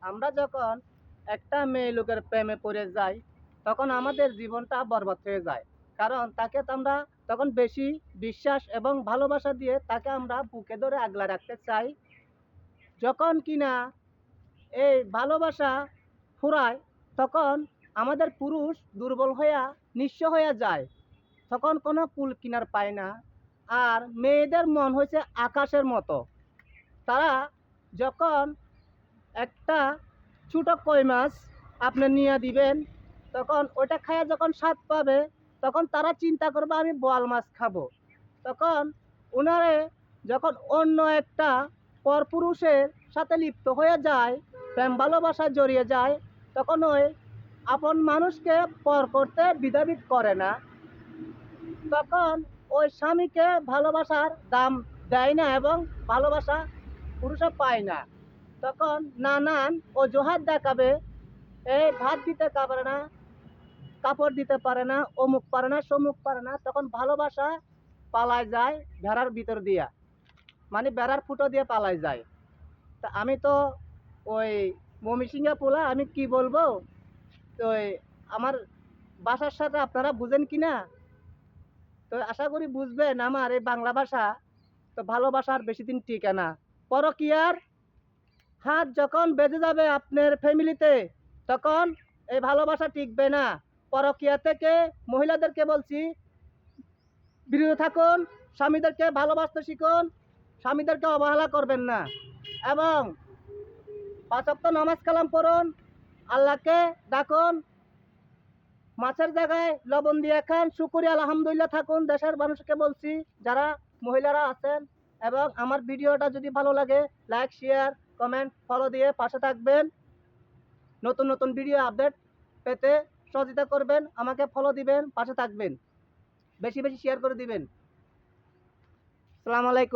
আমরা যখন একটা মেয়ে লোকের প্রেমে পড়ে যাই তখন আমাদের জীবনটা বরবাদ হয়ে যায়। কারণ তাকে তো আমরা তখন বেশি বিশ্বাস এবং ভালোবাসা দিয়ে তাকে আমরা বুকে ধরে আগলা রাখতে চাই। যখন কিনা এই ভালোবাসা ফুরায় তখন আমাদের পুরুষ দুর্বল হইয়া নিঃস্ব হইয়া যায়। তখন কোনো কুল কিনার পায় না। আর মেয়েদের মন হয়েছে আকাশের মতো। তারা যখন একটা ছোট কই মাছ আপনি নিয়ে দিবেন, তখন ওইটা খাইয়া যখন স্বাদ পাবে তখন তারা চিন্তা করবে আমি বোয়াল মাছ খাবো। তখন ওনারে যখন অন্য একটা পরপুরুষের সাথে লিপ্ত হয়ে যায়, প্রেম ভালোবাসায় জড়িয়ে যায়, তখন ওই আপন মানুষকে পর করতে দ্বিধাবোধ করে না। তখন ওই স্বামীকে ভালোবাসার দাম দেয় না এবং ভালোবাসা পুরুষে পায় না। তখন নানান অজুহাত দেখাবে, এই ভাত দিতে পারে না, কাপড় দিতে পারে না, অমুক পারে না, সমুক পারে না। তখন ভালোবাসা পালায় যায় ভেড়ার ভিতর দিয়া, মানে বেড়ার ফুটো দিয়ে পালায় যায়। তা আমি তো ওই মমিসিংহা পোলা, আমি কি বলবো। তো আমার ভাষার সাথে আপনারা বুঝেন কি না? তো আশা করি বুঝবেন আমার এই বাংলা ভাষা। তো ভালোবাসার বেশি দিন টিকে না। পরকীয়ার হাত যখন বেঁধে যাবে আপনার ফ্যামিলিতে, তখন এই ভালোবাসা টিকবে না। পরকীয়া থেকে মহিলাদেরকে বলছি, বিরত থাকুন, স্বামীদেরকে ভালোবাসতে শিখুন, স্বামীদেরকে অবহেলা করবেন না। এবং 5 ওয়াক্ত নামাজ কালাম পড়ুন, আল্লাহকে ডাকুন, মাছের জায়গায় লবণ দিয়ে খান, শুকরিয়া আলহামদুলিল্লাহ থাকুন। দেশের মানুষকে বলছি, যারা মহিলারা আছেন, এবং আমার ভিডিওটা যদি ভালো লাগে লাইক, শেয়ার, কমেন্ট, ফলো দিয়ে পাশে থাকবেন। নতুন নতুন ভিডিও আপডেট পেতে সহযোগিতা করবেন, আমাকে ফলো দিবেন, পাশে থাকবেন, বেশি বেশি শেয়ার করে দিবেন। আসসালামু আলাইকুম।